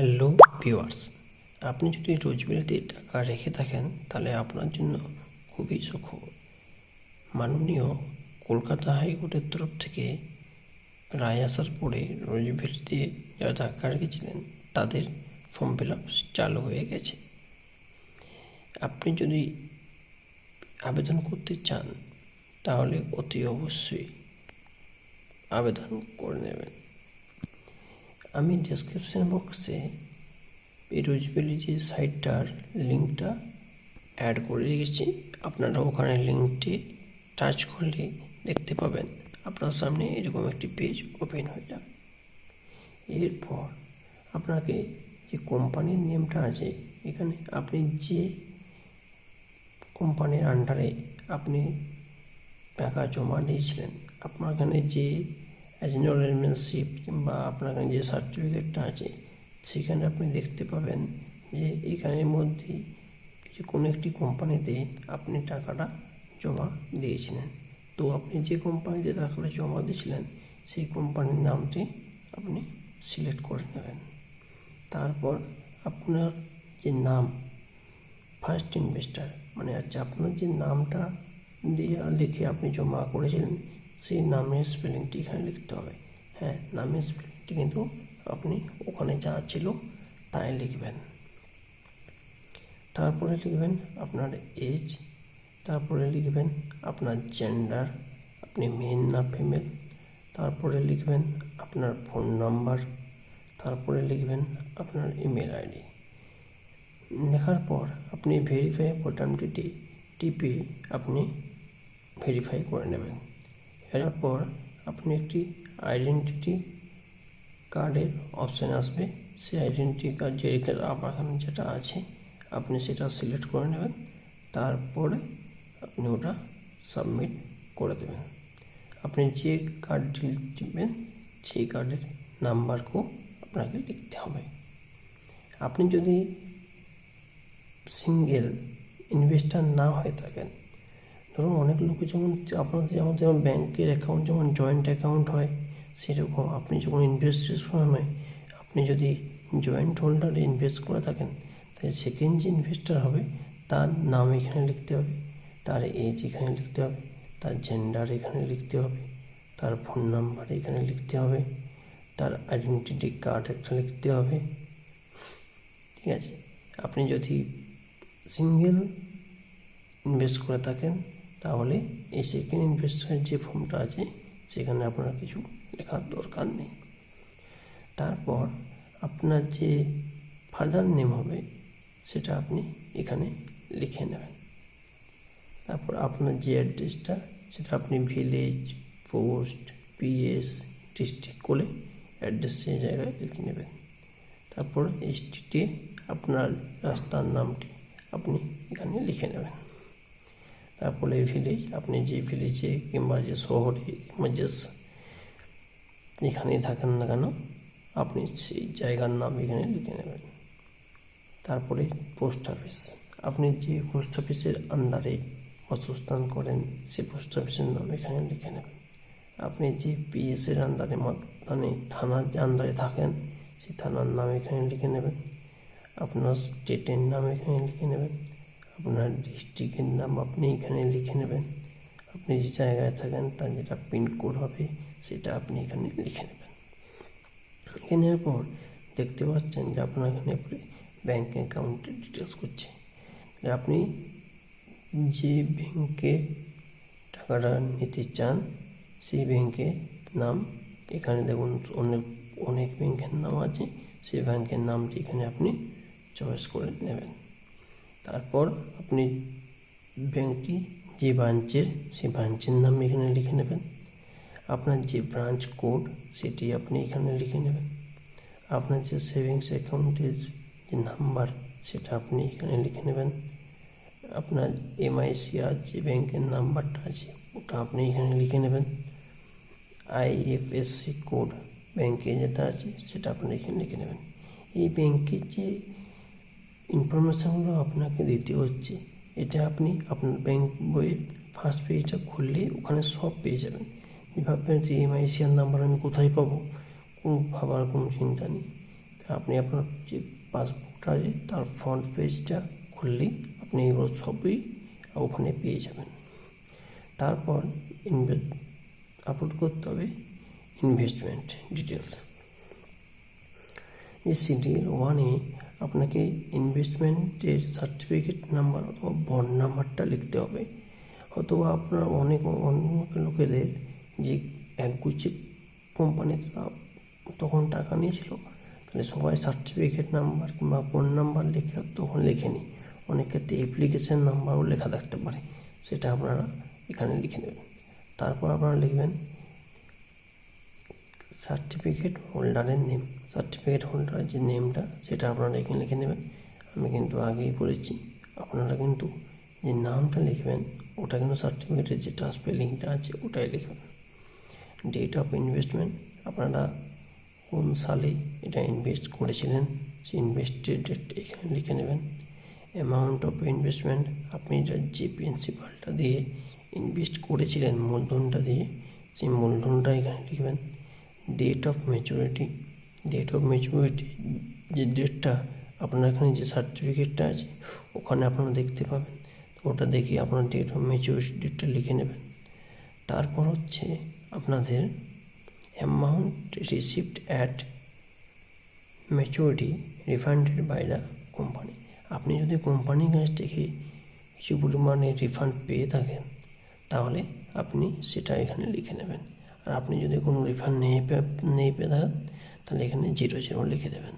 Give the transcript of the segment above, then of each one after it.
Hello viewers, আপনি যদি রোজভ্যালিতে টাকা রেখে থাকেন তাহলে আপনার জন্য খুবই সুখবর। মাননীয় কলকাতা হাইকোর্টের তরফ থেকে রায় আসার পরে রোজভ্যালিতে যারা টাকা রেখেছিলেন তাদের ফর্ম ফিল আপ চালু হয়ে গেছে। আপনি যদি আবেদন করতে চান তাহলে অতি অবশ্যই আবেদন করে নেবেন। আমি ডেসক্রিপশন বক্সে এই রোজভ্যালি সাইটটার লিঙ্কটা অ্যাড করে রেখেছি। আপনারা ওখানে লিঙ্কটি টাচ করলে দেখতে পাবেন আপনার সামনে এরকম একটি পেজ ওপেন হয়ে যাবে। এরপর আপনাকে যে কোম্পানির নেমটা আছে এখানে আপনি যে কোম্পানির আন্ডারে আপনি টাকা জমা দিয়েছিলেন, আপনার এখানে যে অ্যানুয়ালমেন্টশিপ কিংবা আপনার এখানে যে সার্টিফিকেটটা আছে সেখানে আপনি দেখতে পাবেন যে এখানের মধ্যে যে কোনো একটি কোম্পানিতে আপনি টাকাটা জমা দিয়েছিলেন। তো আপনি যে কোম্পানিতে টাকাটা জমা দিয়েছিলেন সেই কোম্পানির নামটি আপনি সিলেক্ট করে নেবেন। তারপর আপনার যে নাম ফার্স্ট ইনভেস্টার মানে আপনার যে নামটা দিয়ে লিখে আপনি জমা করেছিলেন সেই নামের স্পেলিংটি এখানে লিখতে হবে। হ্যাঁ, নামের স্পেলিংটি কিন্তু আপনি ওখানে যা ছিল তাই লিখবেন। তারপরে লিখবেন আপনার এজ, তারপরে লিখবেন আপনার জেন্ডার, আপনি মেল না ফিমেল, তারপরে লিখবেন আপনার ফোন নাম্বার, তারপরে লিখবেন আপনার ইমেল আইডি। লেখার পর আপনি ভেরিফাই বোতামটি টিপে আপনি ভেরিফাই করে নেবেন। এরপর আপনি একটি আইডেন্টিটি কার্ডের অপশান আসবে, সেই আইডেন্টিটি কার্ড আপনার এখানে যেটা আছে আপনি সেটা সিলেক্ট করে নেবেন। তারপরে আপনি ওটা সাবমিট করে দেবেন। আপনি যে কার্ডটি টিপবেন সেই কার্ডের নাম্বারকেও আপনাকে লিখতে হবে। আপনি যদি সিঙ্গেল ইনভেস্টার না হয়ে থাকেন, ধরুন অনেক লোক যেমন ব্যাংকের অ্যাকাউন্ট যেমন জয়েন্ট অ্যাকাউন্ট হয়, সেরকম আপনি যখন ইনভেস্টের সময় আপনি যদি জয়েন্ট হোল্ডারে ইনভেস্ট করে থাকেন তাহলে সেকেন্ড যে ইনভেস্টার হবে তার নাম এখানে লিখতে হবে, তার এজ এখানে লিখতে হবে, তার জেন্ডার এখানে লিখতে হবে, তার ফোন নাম্বার এখানে লিখতে হবে, তার আইডেন্টিটি কার্ড একটা লিখতে হবে। ঠিক আছে, আপনি যদি সিঙ্গেল ইনভেস্ট করে থাকেন তাহলে এই সেকেন্ড ইনভেস্টারের যে ফর্মটা আছে সেখানে আপনার কিছু লেখার দরকার নেই। তারপর আপনার যে ফাদার নেম হবে সেটা আপনি এখানে লিখে নেবেন। তারপর আপনার যে অ্যাড্রেসটা সেটা আপনি ভিলেজ, পোস্ট, পিএস, ডিস্ট্রিক্ট করে অ্যাড্রেস সেই জায়গায় লিখে নেবেন। তারপর স্ট্রিটে আপনার রাস্তার নামটি আপনি এখানে লিখে নেবেন। তারপরে ভিলেজ, আপনি যে ভিলেজে কিংবা যে শহরে কিংবা যে যেখানেই থাকেন না কেন আপনি সেই জায়গার নাম এখানে লিখে নেবেন। তারপরে পোস্ট অফিস, আপনি যে পোস্ট অফিসের আন্ডারে বাসস্থান করেন সেই পোস্ট অফিসের নাম এখানে লিখে নেবেন। আপনি যে পিএসের আন্ডারে মানে থানার যে আন্ডারে থাকেন সেই থানার নাম এখানে লিখে নেবেন। আপনার স্টেটের নাম এখানে লিখে নেবেন। আপনার ডিস্ট্রিক্টের নাম আপনি এখানে লিখে নেবেন। আপনি যে জায়গায় থাকেন তার যেটা পিনকোড হবে সেটা আপনি এখানে লিখে নেবেন। লিখে নেওয়ার পর দেখতে পাচ্ছেন যে আপনার এখানে ব্যাঙ্ক অ্যাকাউন্টের ডিটেলস করছে। আপনি যে ব্যাংকে টাকাটা নিতে চান সেই ব্যাংকের নাম এখানে দেখুন, অনেক ব্যাংকের নাম আছে, সেই ব্যাংকের নামটি এখানে আপনি চয়েস করে নেবেন। তারপর আপনি ব্যাংকটি যে ব্রাঞ্চের সেই ব্রাঞ্চের নাম এখানে লিখে নেবেন। আপনার যে ব্রাঞ্চ কোড সেটি আপনি এখানে লিখে নেবেন। আপনার যে সেভিংস অ্যাকাউন্টের যে নাম্বার সেটা আপনি এখানে লিখে নেবেন। আপনার এমআইসিআর যে ব্যাংকের নাম্বারটা আছে ওটা আপনি এখানে লিখে নেবেন। আইএফএসসি কোড ব্যাংকে যেটা আছে সেটা আপনি এখানে লিখে নেবেন। এই ব্যাংকের যে ইনফরমেশানগুলো আপনাকে দিতে হচ্ছে এটা আপনি আপনার ব্যাংক বইয়ের ফার্স্ট পেজটা খুললে ওখানে সব পেয়ে যাবেন। ভাববেন যে এমআইসিআর নাম্বার আমি কোথায় পাবো, ভাবার কোনো চিন্তা নেই। আপনি আপনার যে পাসবুকটা আছে তার ফ্রন্ট পেজটা খুললেই আপনি এগুলো সবই ওখানে পেয়ে যাবেন। তারপর আপলোড করতে হবে ইনভেস্টমেন্ট ডিটেলস। এই শিডিউল 1-এ আপনাকে ইনভেস্টমেন্টের সার্টিফিকেট নাম্বার ও বন্ড নাম্বারটা লিখতে হবে। অথবা আপনার অনেক লোকেদের যে একগুচ্ছ কোম্পানিতে তখন টাকা নিয়েছিল, তাহলে সবাই সার্টিফিকেট নাম্বার কিংবা বন্ড নাম্বার লিখে তখন লেখেনি, অনেক ক্ষেত্রে অ্যাপ্লিকেশন নাম্বারও লেখা থাকতে পারে, সেটা আপনারা এখানে লিখে নেবেন। তারপর আপনারা লিখবেন সার্টিফিকেট হোল্ডারের নেম। সার্টিফিকেট হোল্ডারের যে নেমটা সেটা আপনারা এখানে লিখে নেবেন। আমি কিন্তু আগেই বলেছি, আপনারা কিন্তু যে নামটা লিখবেন ওটা কিন্তু সার্টিফিকেটের যেটা স্পেলিংটা আছে ওটাই লিখবেন। ডেট অফ ইনভেস্টমেন্ট, আপনারা কোন সালে এটা ইনভেস্ট করেছিলেন সেই ইনভেস্টের ডেট এখানে লিখে নেবেন। অ্যামাউন্ট অফ ইনভেস্টমেন্ট, আপনি যে প্রিন্সিপালটা দিয়ে ইনভেস্ট করেছিলেন মূলধনটা দিয়ে, সেই মূলধনটা এখানে লিখবেন। Date of maturity, date of maturity যে ডেটটা আপনার এখানে যে সার্টিফিকেটটা আছে ওখানে আপনারা দেখতে পাবেন, ওটা দেখে আপনার ডেট অফ ম্যাচুরিটি ডেটটা লিখে নেবেন। তারপর হচ্ছে আপনাদের amount received at maturity refunded by the company. আপনি যদি কোম্পানির কাছ থেকে কিছু পরিমাণে রিফান্ড পেয়ে থাকেন তাহলে আপনি সেটা এখানে লিখে নেবেন। আর আপনি যদি কোনো রিফান্ড নেই পেয়ে থাকেন তাহলে এখানে 0 লিখে দেবেন।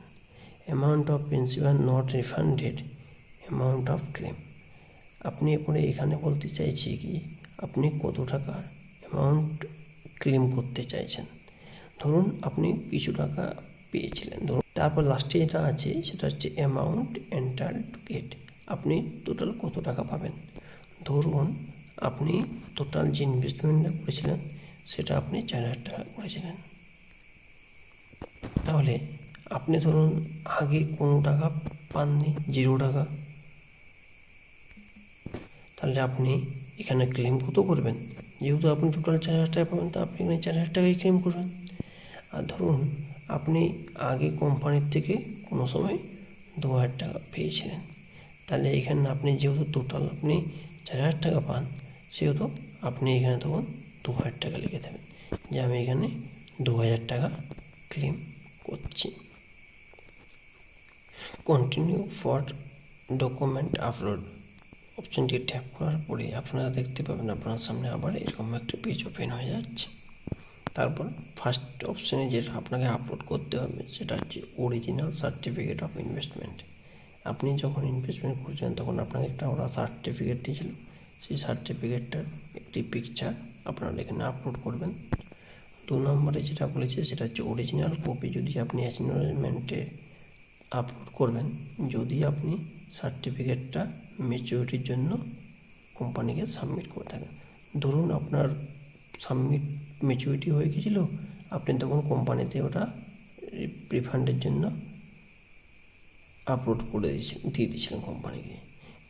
Amount of principal not refunded, amount of clans, আপনি এরপরে এখানে বলতে চাইছি কি আপনি কত টাকার অ্যামাউন্ট ক্লেম করতে চাইছেন। ধরুন আপনি কিছু টাকা পেয়েছিলেন, ধরুন তারপর লাস্টে যেটা আছে সেটা হচ্ছে অ্যামাউন্ট এন্টার টু গেট, আপনি টোটাল কত টাকা পাবেন। ধরুন আপনি টোটাল যে ইনভেস্টমেন্টটা করেছিলেন সেটা আপনি 4,000 টাকা করেছিলেন, তাহলে আপনি ধরুন আগে কোনো টাকা পাননি, 0 টাকা, তাহলে আপনি এখানে ক্লেম কত করবেন, যেহেতু আপনি টোটাল 4,000 টাকা পাবেন তা আপনি এখানে 4,000 টাকাই ক্লেম করবেন। আর ধরুন আপনি আগে কোম্পানির থেকে কোনো সময় 2,000 টাকা পেয়েছিলেন, তাহলে এখানে আপনি যেহেতু টোটাল আপনি 4,000 টাকা পান সেহেতু আপনি এখানে তখন 2,000 টাকা লিখে দেবেন যে আমি এখানে 2,000 টাকা ক্লেম করছি। কন্টিনিউ ফর ডকুমেন্ট আপলোড অপশানটি ট্যাপ করার পরে আপনারা দেখতে পাবেন আপনার সামনে আবার এরকম একটা পেজ ওপেন হয়ে যাচ্ছে। তারপর ফার্স্ট অপশানে যেটা আপনাকে আপলোড করতে হবে সেটা হচ্ছে অরিজিনাল সার্টিফিকেট অফ ইনভেস্টমেন্ট। আপনি যখন ইনভেস্টমেন্ট করছেন তখন আপনাকে একটা ওরা সার্টিফিকেট দিয়েছিল, সেই সার্টিফিকেটটার একটি পিকচার আপনারা এখানে আপলোড করবেন। 2 নম্বরে যেটা বলেছে সেটা হচ্ছে অরিজিনাল কপি, যদি আপনি অ্যাকনোলেজমেন্টে আপলোড করবেন যদি আপনি সার্টিফিকেটটা ম্যাচুরিটির জন্য কোম্পানিকে সাবমিট করে থাকেন। ধরুন আপনার ম্যাচুরিটি হয়ে গেছিল, আপনি তখন কোম্পানিতে ওটা রিফান্ডের জন্য আপলোড করে দিয়ে দিয়েছিলেন কোম্পানিকে,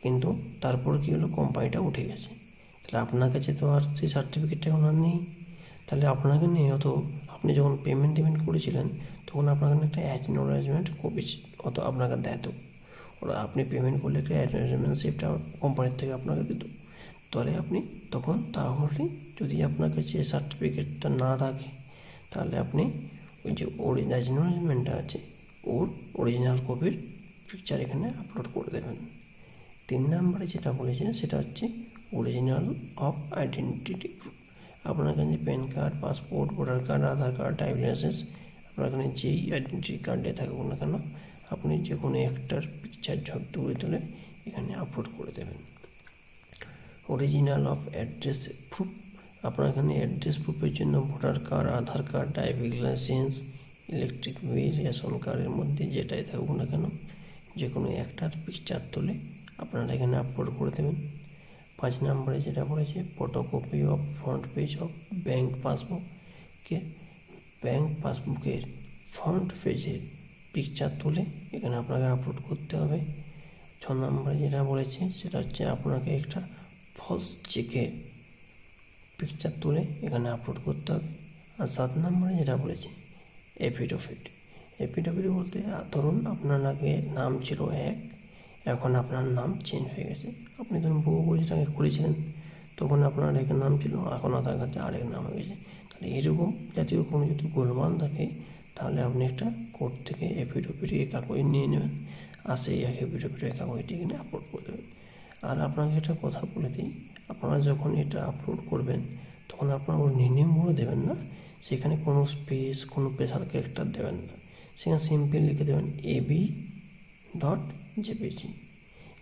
কিন্তু তারপর কী হলো, কোম্পানিটা উঠে গেছে, তাহলে আপনার কাছে তো আর সেই সার্টিফিকেটটা এখন আর নেই। তাহলে আপনাকে নিয়ে হতো আপনি যখন পেমেন্ট করেছিলেন তখন আপনার একটা অ্যাকনোলেজমেন্ট কপি হতো আপনাকে দেয়, তো ওরা আপনি পেমেন্ট করলে একটা অ্যাকনোলেজমেন্ট সেটা কোম্পানির থেকে আপনাকে দিত, তাহলে আপনি তখন তাহলে যদি আপনার কাছে সার্টিফিকেটটা না থাকে তাহলে আপনি ওই যে অ্যাকনোলেজমেন্টটা আছে ওর অরিজিনাল কপির পিকচার এখানে আপলোড করে দেবেন। 3 নম্বরে যেটা বলেছেন সেটা হচ্ছে অরিজিনাল অফ আইডেন্টিটি প্রুফ। আপনার কাছে PAN card, passport, voter card, Aadhaar card, driving licence, আপনার কাছে যেই আইডেন্টিটি কার্ডে থাকুক না কেন আপনি যে কোনো একটার পিকচার তুলে তুলে এখানে আপলোড করে দেবেন। অরিজিনাল অফ অ্যাড্রেস প্রুফ, আপনার এখানে অ্যাড্রেস প্রুফের জন্য voter card, Aadhaar card, driving licence, electric bill, ration কার্ডের মধ্যে যেটাই থাকুক না কেন যে কোনো একটার পিকচার তুলে আপনারা এখানে আপলোড করে দেবেন। 5 নম্বরে যেটা বলেছে photocopy of front page of bank পাসবুককে, ব্যাঙ্ক পাসবুকের ফ্রন্ট পেজের পিকচার তুলে এখানে আপনাকে আপলোড করতে হবে। 6 নম্বরে যেটা বলেছে সেটা হচ্ছে আপনাকে একটা ফলস চেকের পিকচার তুলে এখানে আপলোড করতে হবে। আর 7 নম্বরে যেটা বলেছে এফিডেভিট, এপিডব্লিউ বলতে ধরুন আপনার আগে নাম ছিল এক, এখন আপনার নাম চেঞ্জ হয়ে গেছে। আপনি ধরুন বহু বছর আগে করেছিলেন, তখন আপনার এক নাম ছিল, এখন আধার কার্ডে আরেক নাম হয়ে গেছে। তাহলে এরকম জাতীয় কোনো যদি গোলমাল থাকে, তাহলে আপনি একটা কোর্ট থেকে এফিডেভিটের কাগজ নিয়ে নেবেন, আর সেই এফিডেভিটের কাগজটি এখানে আপলোড করে দেবেন। আর আপনাকে একটা কথা বলে দিই, আপনারা যখন এটা আপলোড করবেন, তখন আপনারা ওর নির্ণয়গুলো দেবেন না, সেখানে কোনো স্পেস, কোনো স্পেশাল ক্যারেক্টার দেবেন না, সেখানে সিম্পল লিখে দেবেন ab.jpg,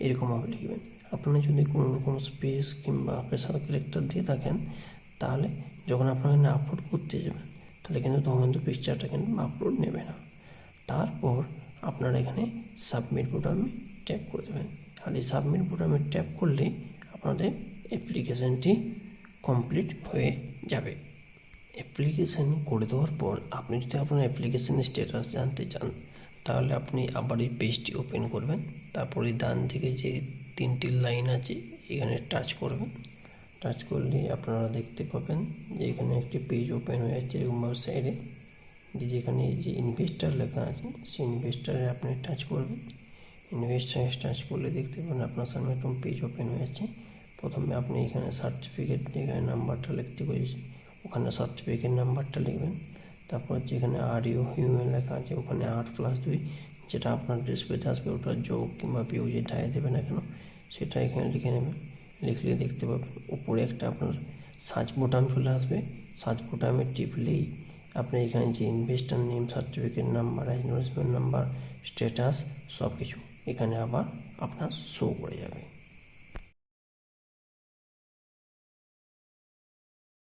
এরকমভাবে লিখবেন। আপনারা যদি কোনো স্পেস কিংবা স্পেশাল ক্যারেক্টার দিয়ে থাকেন, তাহলে যখন আপনারা এখানে আপলোড করতে যাবেন, তাহলে কিন্তু তখন কিন্তু পিকচারটা কিন্তু আপলোড নেবে না। তারপর আপনারা এখানে সাবমিট বোতামে ট্যাপ করে দেবেন। আর এই সাবমিট বোতামে ট্যাপ করলেই আপনাদের অ্যাপ্লিকেশানটি কমপ্লিট হয়ে যাবে। অ্যাপ্লিকেশান করে দেওয়ার পর আপনি যদি আপনার অ্যাপ্লিকেশানের স্ট্যাটাস জানতে চান, তাহলে আপনি আবার এই পেজটি ওপেন করবেন। তারপরে ডান দিকে যে 3টি লাইন আছে, এখানে টাচ করবেন। টাচ করলে আপনারা দেখতে পাবেন যে এখানে একটি পেজ ওপেন হয়ে যাচ্ছে এরকমভাবে সাইডে, যেখানে এই যে ইনভেস্টার লেখা আছে, সেই ইনভেস্টারে আপনি টাচ করবেন। ইনভেস্টারে টাচ করলে দেখতে পাবেন আপনার সামনে একটা পেজ ওপেন হয়ে যাচ্ছে। প্রথমে আপনি এখানে সার্টিফিকেট, যেখানে নাম্বারটা লিখতে বলেছি, ওখানে সার্টিফিকেট নাম্বারটা লিখবেন। তারপর যেখানে আরইউ হিউম্যান লেখা আছে, ওখানে 8+2, যেটা আপনার ডিসপ্লেতে আসবে, ওটা যোগ কিংবা বিয়োগ যেটাই দেবে না কেন, সেটা এখানে লিখে নেবেন। লিখলে দেখতে পাবেন উপরে একটা আপনার সার্চ বোতাম চলে আসবে। সার্চ বোতামে টিপলেই আপনি এখানে যে investor name, certificate number, investment number, status সব কিছু এখানে আবার আপনার শো করে যাবে।